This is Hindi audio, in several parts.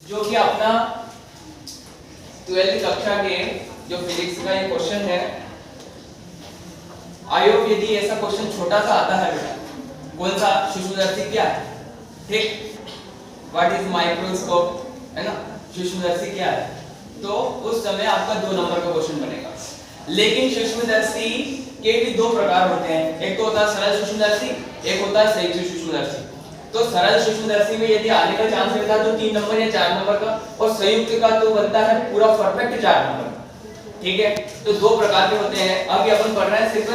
जो कि अपना 12वीं कक्षा के जो फिजिक्स का ये क्वेश्चन है। आई होप यदि ऐसा क्वेश्चन छोटा सा आता है बेटा, कौन सा सूक्ष्मदर्शी क्या है, ठीक, व्हाट इज माइक्रोस्कोप, है ना, सूक्ष्मदर्शी क्या है, तो उस समय आपका 2 नंबर का क्वेश्चन बनेगा। लेकिन सूक्ष्मदर्शी के भी 2 प्रकार होते हैं, एक तो होता है सरल सूक्ष्मदर्शी, एक होता है संयुक्त सूक्ष्मदर्शी। तो सरल सूक्ष्मदर्शी में यदि आने का चांस रहता है तो 3 नंबर या 4 नंबर का, और संयुक्त का तो बनता है पूरा परफेक्ट 4 नंबर, ठीक है। तो 2 प्रकार के होते हैं। अभी अपन पढ़ रहे हैं सिर्फ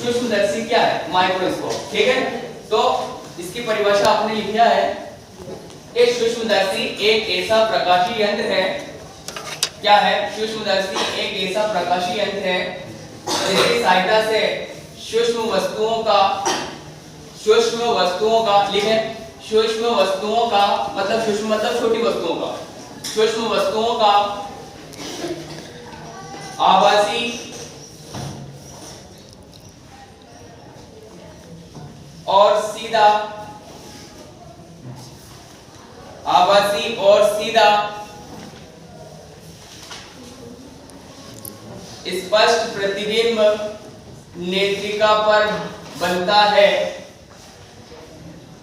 सूक्ष्मदर्शी क्या है, माइक्रोस्कोप, ठीक है। तो इसकी परिभाषा आपने लिखा है, एक सूक्ष्मदर्शी एक ऐसा प्रकाशीय यंत्र है, क्या है, सूक्ष्मदर्शी एक ऐसा प्रकाशीय यंत्र है जिसकी सहायता से सूक्ष्म वस्तुओं का लिखें, सूक्ष्म वस्तुओं का मतलब सूक्ष्म मतलब छोटी वस्तुओं का, सूक्ष्म वस्तुओं का आभासी और सीधा स्पष्ट प्रतिबिंब नेत्रिका पर बनता है।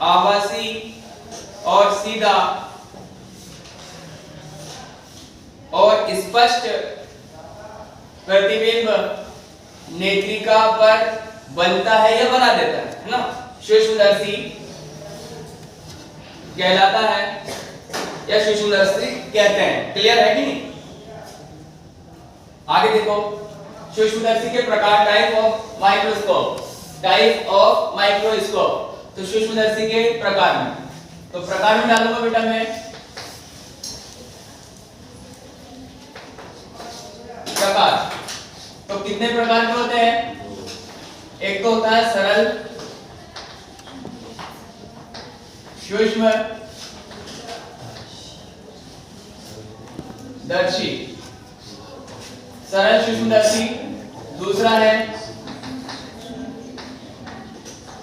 आभासी और सीधा और स्पष्ट प्रतिबिंब नेत्रिका पर बनता है या बना देता है ना, सूक्ष्मदर्शी कहलाता है या सूक्ष्मदर्शी कहते हैं। क्लियर है कि नहीं? आगे देखो, सूक्ष्मदर्शी के प्रकार, टाइप ऑफ माइक्रोस्कोप। तो सूक्ष्मदर्शी के प्रकार में, तो प्रकार में डालूंगा बेटा मैं प्रकार। तो कितने प्रकार के होते हैं? एक तो होता है सरल सूक्ष्मदर्शी, सरल सूक्ष्मदर्शी। दूसरा है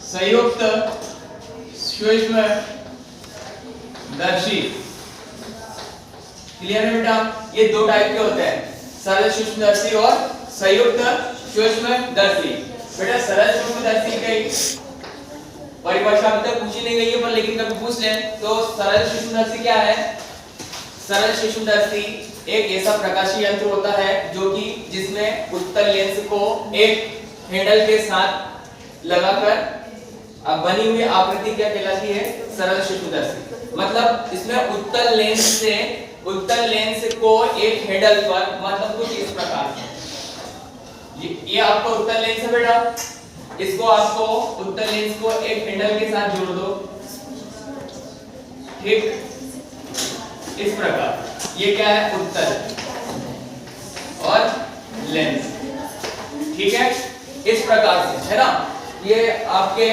संयुक्त सूक्ष्मदर्शी। क्लियर है बेटा? ये 2 टाइप के होते हैं, सरल सूक्ष्मदर्शी और संयुक्त सूक्ष्मदर्शी। बेटा सरल सूक्ष्मदर्शी की परिभाषा अभी तक पूछी नहीं गई है, पर लेकिन कभी पूछ लें तो सरल सूक्ष्मदर्शी क्या है? सरल सूक्ष्मदर्शी एक ऐसा प्रकाशीय यंत्र होता है जो कि जिसमें उत्तल लेंस को एक हैंडल के साथ लगाकर बनी हुई आकृति क्या कहलाती है? सरल सूक्ष्मदर्शी। मतलब इसमें उत्तल लेंस को एक हैंडल पर, मतलब कुछ इस प्रकार से, ये आपका उत्तल लेंस है बेटा, इसको आपको उत्तल लेंस को एक हैंडल के साथ जोड़ दो, ठीक, इस प्रकार। ये क्या है? उत्तल और लेंस, ठीक है, इस प्रकार से, है ना। ये आपके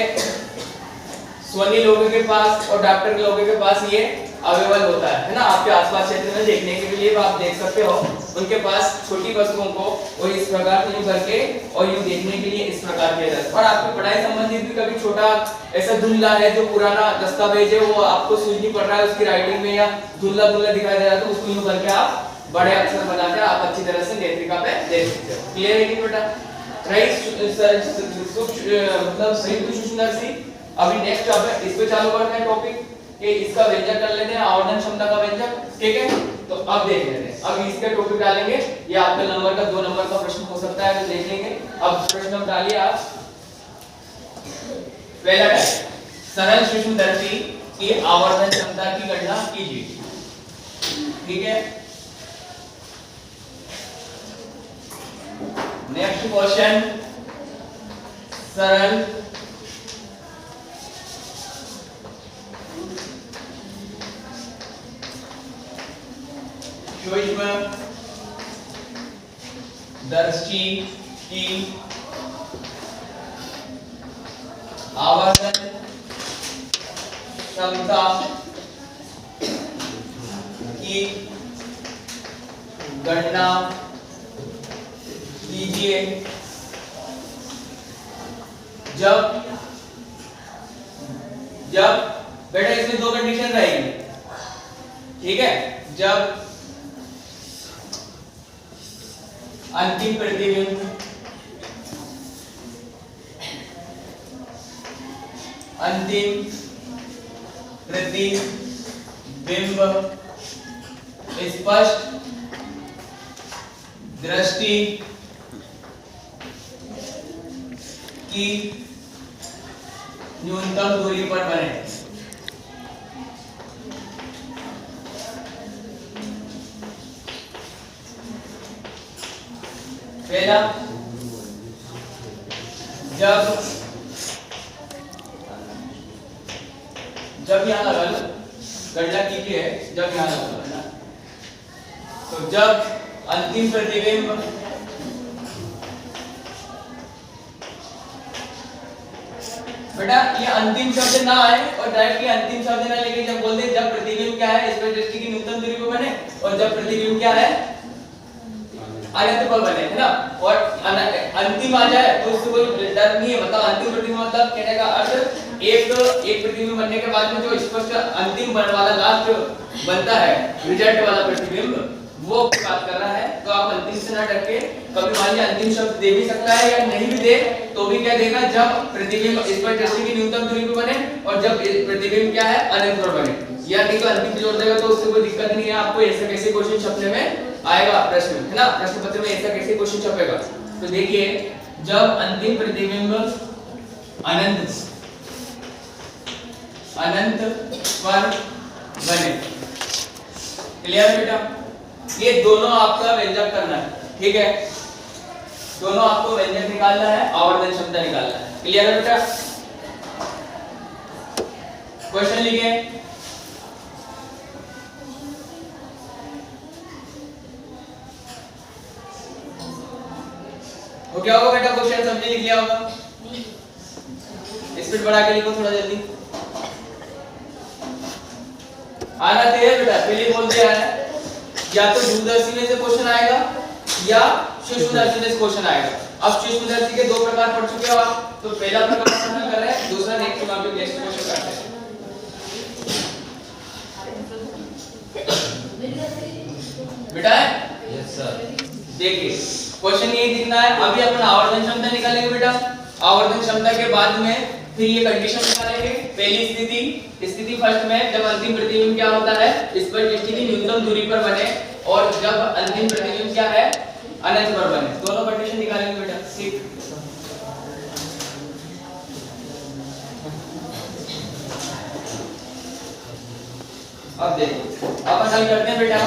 सोनी लोगों के पास और डॉक्टर के लोगों के पास ये अवेलेबल होता है ना, आपके आसपास क्षेत्र में देखने के लिए आप देख सकते हो, उनके पास छोटी वस्तुओं को और इस प्रकार से यूं करके और यूं देखने के लिए इस प्रकार किया जाता है। और आपकी पढ़ाई संबंधित भी कभी छोटा ऐसा धुंधला है जो पुराना दस्तावेज है, वो आपको सूझ नहीं पड़ रहा है उसकी राइटिंग में, या धुंधला दिखाई दे रहा है, तो उसको यूं करके आप बड़े अक्षर बनाकर आप अच्छी तरह से नेत्रिका पे देख सकते हो। क्लियर है कि बेटा? मतलब संयुक्त सूक्ष्मदर्शी। अभी नेक्स्ट अब इस पे चालू करते हैं टॉपिक कि इसका व्यंजक कर लेते हैं, आवर्धन क्षमता का व्यंजक, ठीक है। तो अब देख लेते हैं, अब इसके टॉपिक डालेंगे, ये आपका नंबर का 2 नंबर का प्रश्न हो सकता है, तो देख लेंगे। अब प्रश्न डालिए आप। पहला टाइप, सरल सूक्ष्मदर्शी की आवर्धन क्षमता की गणना कीजिए, ठीक है। नेक्स्ट क्वेश्चन, सरल सूक्ष्मदर्शी की आवर्धन क्षमता की गणना कीजिए जब बेटा इसमें 2 कंडीशन रहेगी, ठीक है, जब अंतिम प्रतिबिंब स्पष्ट दृष्टि की न्यूनतम दूरी पर बने। पहला, जब यहां लगा लो, गणना कीजिए, जब यहां लगा लो ना, तो जब अंतिम प्रतिबिंब बेटा ये अंतिम शब्द ना आए और डायरेक्टली अंतिम शब्द ना लेके जब बोलते जब प्रतिबिंब क्या है इस पर दृष्टि की न्यूनतम दूरी पर बने, और जब प्रतिबिंब क्या है अनंत पर बने, है ना, और अंतिम आ जाए तो उससे कोई डर नहीं है। मतलब अंतिम प्रतिबिंब मतलब कहने का अर्थ एक प्रतिबिंब बनने के बाद में जो स्पष्ट अंतिम बनने वाला लास्ट बनता है रिजल्ट वाला प्रतिबिंब, वो बात कर रहा है। तो आप अंतिम से ना डर के, कभी मान लीजिए अंतिम शब्द दे भी सकता है या नहीं भी दे तो भी क्या देगा, जब प्रतिबिंब इस पर दृष्टि की न्यूनतम दूरी पर बने और जब प्रतिबिंब क्या है अनंत पर बने, या नहीं तो अंतिम जोड़ देगा तो उससे कोई दिक्कत नहीं है। आपको ऐसा कैसे क्वेश्चन छपने में आएगा प्रश्न, है ना, प्रश्न पत्र में ऐसा कैसे क्वेश्चन छपेगा। तो देखिए, जब अंतिम प्रतिबिंब अनंत पर बने, क्लियर बेटा, ये दोनों आपका व्यंजक करना है, ठीक है, दोनों आपको व्यंजक निकालना है, आवर्धन क्षमता निकालना है, क्लियर है बेटा। क्वेश्चन लिखिए, तो क्या होगा बेटा, क्वेश्चन सबने लिख लिया होगा, स्पीड बढ़ा के लिखो थोड़ा जल्दी, आना चाहिए बेटा, पहले बोल दिया है, या तो दूरदर्शी में से क्वेश्चन आएगा या सूक्ष्मदर्शी में से क्वेश्चन आएगा। अब सूक्ष्मदर्शी के दो प्रकार पढ़ चुके हो आप, तो पहला प्रकार हम कर रहे हैं, दूसरा नेक्स्ट वहां पे नेक्स्ट क्वेश्चन करते हैं। बेटा यस सर, देखिए क्वेश्चन यही दिखना है। अभी अपन आवर्धन क्षमता निकालेंगे बेटा, आवर्धन क्षमता के बाद में फिर ये कंडीशन निकालेंगे। पहली स्थिति फर्स्ट में, जब अंतिम प्रतिबिंब क्या होता है इस पर दृष्टि की न्यूनतम दूरी पर बने, और जब अंतिम प्रतिबिंब क्या है अनंत पर बने, दोनों कंडीशन निकालेंगे बेटा, ठीक। अब देखो, अब हल करते हैं बेटा।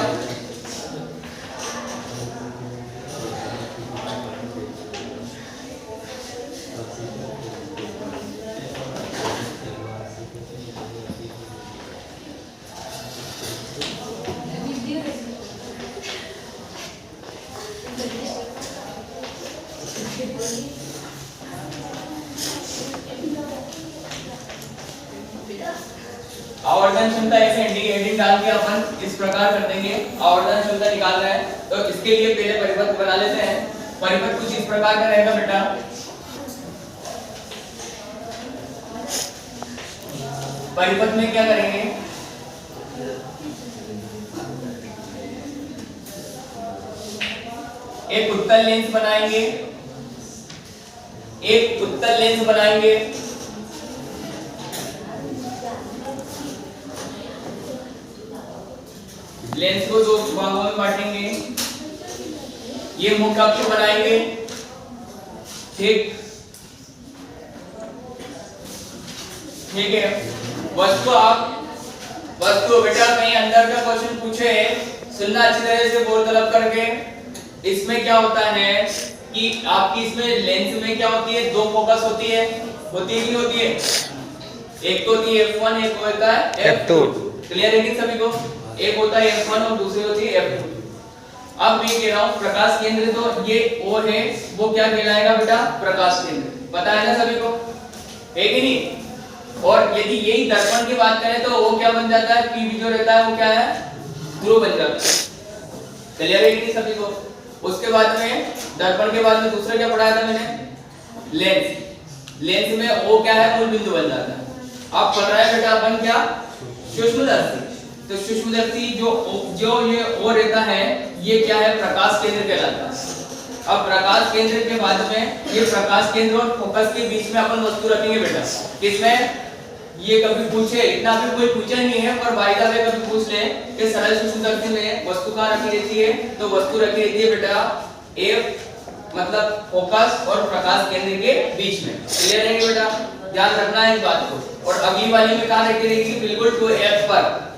आवर्धन क्षमता ऐसे हेडिंग डाल के अपन इस प्रकार कर देंगे, आवर्धन क्षमता निकालना है तो इसके लिए पहले परिपथ बना लेते हैं। परिपथ कुछ इस प्रकार का रहेगा बेटा, परिपथ में क्या करेंगे, एक उत्तल लेंस बनाएंगे, एक उत्तल लेंस बनाएंगे, लेंस को दो भागों में बांटेंगे, ये मुख्य अक्ष बनाएंगे, ठीक है। वस्तु बेटा कहीं अंदर का क्वेश्चन पूछे, सुनना अच्छी तरह से बोल तलब करके। इसमें क्या होता है कि आपकी इसमें लेंस में क्या होती है, दो फोकस होती है कि नहीं होती है, एक तो होती है F1, एक होता है F2, क्लियर है कि सभी को, एक होता है F1 और दूसरी होती है F2। अब मैं कह रहा हूं प्रकाश केंद्र, तो ये O है, वो क्या कहलाएगा बेटा, प्रकाश केंद्र, पता है ना सभी को, है कि नहीं। और यदि यही दर्पण की बात करें तो वो क्या बन जाता है, P जो रहता है वो क्या है, ध्रुव बन जाता है, क्लियर है कि नहीं सभी को। उसके बाद में दर्पण के बाद में दूसरा क्या पढ़ाया था मैंने, लेंस, लेंस में O क्या है, मूल बिंदु बन जाता है। अब पढ़ रहा है बेटा अपन क्या, सूक्ष्मदर्शी। तो सूक्ष्मदर्शी जो ये ओ रहता है, ये क्या है, प्रकाश केंद्र कहलाता है। अब प्रकाश केंद्र के बाद में ये प्रकाश केंद्र और फोकस के बीच में अपन वस्तु रखेंगे बेटा। किसमें, ये कभी पूछे, इतना भी कोई पूछा नहीं है, पर बाय द वे कभी पूछ ले कि सरल सूक्ष्मदर्शी में वस्तु कहाँ रखी रहती है, तो वस्तु रखी रहती है बेटा ए मतलब फोकस और प्रकाश केंद्र के बीच में। क्लियर है बेटा, ध्यान रखना है इस बात को। और अगली वाली में कहाँ रखी रहेगी, बिल्कुल टू एफ पर।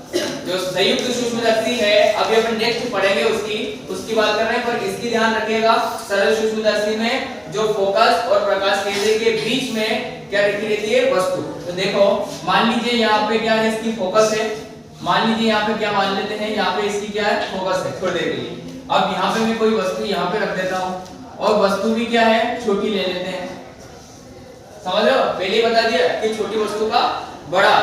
जो संयुक्त सूक्ष्मदर्शी है, अभी अपन नेक्स्ट पढ़ेंगे उसकी बात कर रहे हैं, पर इसकी ध्यान रखिएगा। सरल सूक्ष्मदर्शी में जो फोकस और प्रकाश केंद्र के बीच में क्या रखी रहती है, वस्तु। तो देखो, मान लीजिए यहाँ पे क्या है, इसकी फोकस है। मान लीजिए यहाँ पे क्या मान लेते हैं, यहाँ पे इसकी क्या है, फोकस है थोड़ी देर के लिए। अब यहाँ पे मैं कोई वस्तु यहाँ पे रख देता हूँ, और वस्तु भी क्या है, छोटी ले लेते हैं। समझ लो, पहले बता दिया कि छोटी वस्तु का बड़ा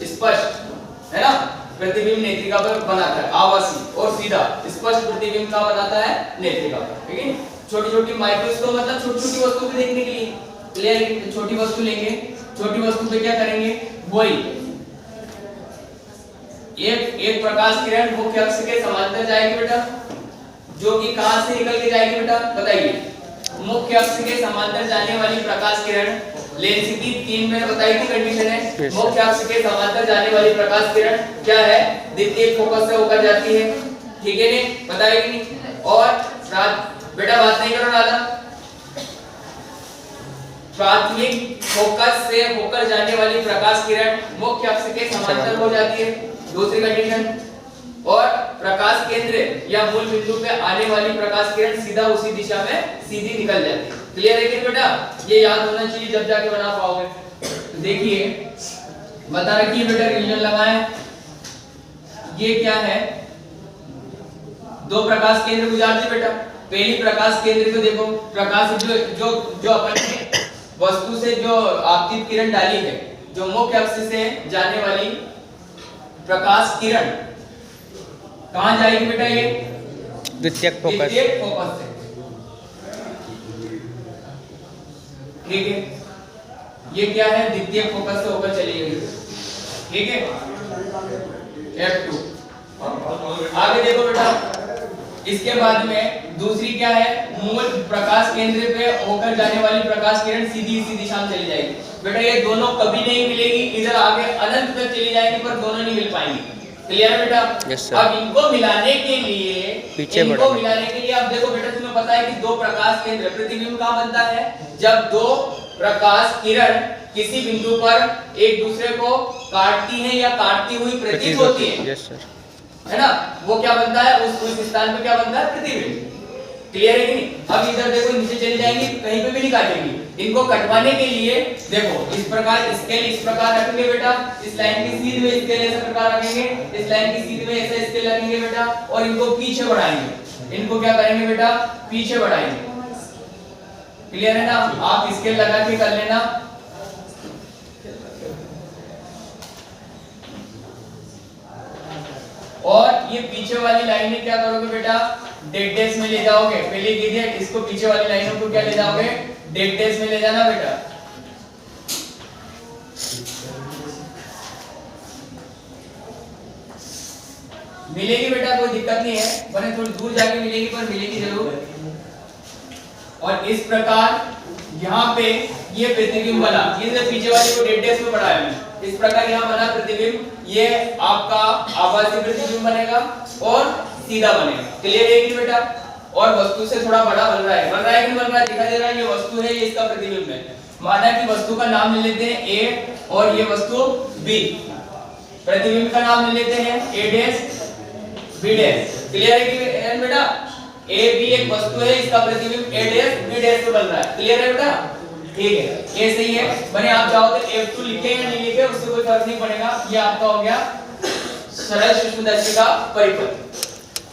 स्पष्ट है ना प्रतिबिंब नेत्रिका पर बनाता है, आवासी और सीधा स्पष्ट प्रतिबिंब का बनाता है नेत्रिका पर। ठीक है, छोटी छोटी माइक्रोस्कोप मतलब छोटी छोटी वस्तु को देखने के लिए। क्लियर, छोटी वस्तु लेंगे, छोटी वस्तु पे क्या करेंगे, वही एक प्रकाश किरण मुख्य अक्ष के समांतर जाएगी बेटा, जो कि कहां से निकल के जाएगी बेटा, बताइए। मुख्य अक्ष के समांतर जाने वाली प्रकाश किरण, लेंस की 3 मैंने बताई थी कंडीशन है। मुख्य अक्ष के समांतर जाने वाली प्रकाश किरण क्या है, द्वितीयक फोकस से होकर जाती है। ठीक है, नहीं बताएगी नहीं। और बेटा बात नहीं करो दादा, प्राथमिक फोकस से होकर जाने वाली प्रकाश किरण मुख्य अक्ष के समांतर हो जाती है, दूसरी कंडीशन। और प्रकाश केंद्र या मूल बिंदु पे आने वाली प्रकाश किरण सीधा उसी दिशा में सीधी निकल जाती है। क्लियर है कि बेटा, ये याद होना चाहिए जब जाके बना पाओगे। तो देखिए बता रखिए बेटा, रिवीजन लगाएं। ये क्या है, दो प्रकाश केंद्र गुजारते बेटा। पहली प्रकाश केंद्र को देखो, प्रकाश जो अपन ने वस्तु से जो आपतित किरण डाली है, जो मुख्य अक्ष से जाने वाली प्रकाश किरण कहां जाएगी बेटा, ये द्वितीयक फोकस से। ठीक है, ये क्या है, द्वितीय फोकस से होकर चली गई। ठीक है, F2। आगे देखो बेटा, इसके बाद में दूसरी क्या है, मूल प्रकाश केंद्र पे होकर जाने वाली प्रकाश किरण सीधी इसी दिशा में चली जाएगी। बेटा ये दोनों कभी नहीं मिलेगी, इधर आगे अनंत तक चली जाएगी, पर दोनों नहीं मिल पाएंगी। क्लियर है बेटा? yes, अब इनको मिलाने के लिए अब देखो बेटा, तुम्हें पता है कि दो प्रकाश केंद्र, प्रतिबिंब कहाँ बनता है, जब दो प्रकाश किरण किसी बिंदु पर एक दूसरे को काटती हैं या काटती हुई प्रतीत होती है। yes, sir. है ना, वो क्या बनता है, उस स्थान पे क्या बनता है, प्रतिबिंब। क्लियर है कि नहीं? अब इधर देखो, नीचे चली जाएंगी, कहीं पे भी नहीं काटेंगी। इनको कटवाने के लिए देखो, इस प्रकार स्केल इस प्रकार रखेंगे बेटा, इस लाइन की सीध में स्केल ऐसा प्रकार रखेंगे, इस लाइन की सीध में ऐसा स्केल रखेंगे बेटा, और इनको पीछे बढ़ाएंगे। इनको क्या करेंगे बेटा, पीछे बढ़ाएंगे। क्लियर है ना? आप स्केल लगा के कर लेना। और ये पीछे वाली लाइनें क्या करोगे बेटा, डेड डेज में ले जाओगे। पहले कीजिए, इसको पीछे वाली लाइनों को क्या ले जाओगे, डेड डेज में ले जाना बेटा। मिलेगी बेटा, कोई दिक्कत नहीं है, बने थोड़ी दूर जाके मिलेगी, पर मिलेगी जरूर। और इस प्रकार यहाँ पे ये प्रतिबिंब बना, ये पीछे वाली को डेड डेज में बढ़ाया मैंने। इस प्रकार यहाँ बना प्रतिबिंब, ये आपका आभासी प्रतिबिंब बनेगा और सीधा बनेगा। क्लियर है कि बेटा? और वस्तु से थोड़ा बड़ा बन रहा है कि नहीं बन रहा है, दिखाई दे रहा है, ये वस्तु है, ये इसका प्रतिबिंब है। माना कि वस्तु का नाम ले लेते हैं ए और ये वस्तु बी, प्रतिबिंब का नाम ले लेते हैं ए डैश बी डैश। क्लियर है कि बेटा? ए बी एक वस्तु है, इसका प्रतिबिंब ए डैश बी डैश पे बन रहा है। क्लियर है बेटा? ठीक है, ये सही है। बने आप चाहो तो F2 लिखे या नहीं लिखे, उससे कोई फर्क नहीं पड़ेगा। ये आपका हो गया सरल सूक्ष्मदर्शी का परिपथ।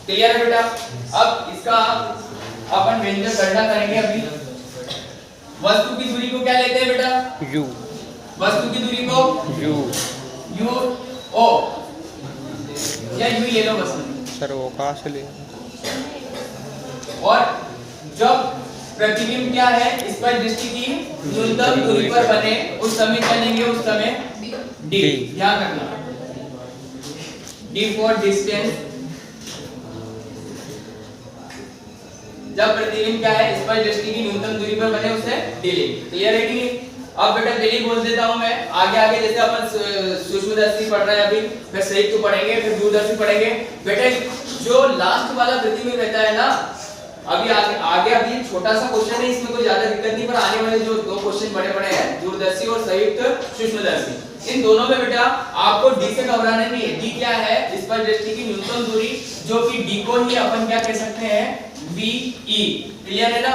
क्लियर है बेटा? अब इसका अपन व्यंजक गणना करेंगे। अभी वस्तु की दूरी को क्या लेते हैं बेटा, u। वस्तु की दूरी को u o या u ले लो बस सर, वो कहां से ले? और जब प्रतिबिंब क्या है, इस पर दृष्टि की न्यूनतम दूरी पर बने, उस समय क्या लेंगे, उस समय d। ध्यान रखना, डी फॉर डिस्टेंस, जब प्रतिबिंब क्या है स्पर्श दृष्टि की न्यूनतम दूरी पर बने उसे डिले। क्लियर है कि नहीं? अब बेटा डिले बोल देता हूं मैं, आगे आगे जैसे अपन सूक्ष्मदर्शी पढ़ रहे हैं अभी, फिर संयुक्त पढ़ेंगे, फिर दूरदर्शी पढ़ेंगे। बेटा जो लास्ट वाला प्रतिबिंब रहता है ना, अभी आगे अभी छोटा सा क्वेश्चन है, इसमें कोई ज्यादा दिक्कत नहीं, पर आने वाले जो दो क्वेश्चन बड़े हैं दूरदर्शी और संयुक्त सूक्ष्मदर्शी, इन दोनों में बेटा आपको डी से घबराना नहीं है। डी क्या है? स्पर्श दृष्टि की न्यूनतम दूरी, जो कि डी को ही अपन क्या कह सकते हैं? VE। क्लियर है ना?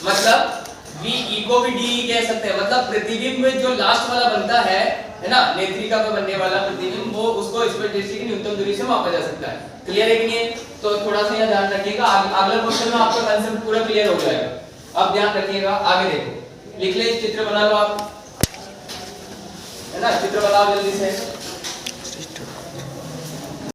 मतलब VE को भी DE कह सकते हैं। मतलब प्रतिबिंब में जो लास्ट वाला बनता है ना, नेत्रिका पे बनने वाला प्रतिबिंब, वो उसको स्पर्श दृष्टि की न्यूनतम दूरी से मापा जा सकता है। क्लियर है कि नहीं? तो थोड़ा सा यह ध्यान रखिएगा, अगला क्वेश्चन में आपका कांसेप्ट पूरा क्लियर हो जाएगा। अब ध्यान रखिएगा, आगे देखो, लिख ले, चित्र बना लो आप, है ना, चित्र बनाओ जल्दी से।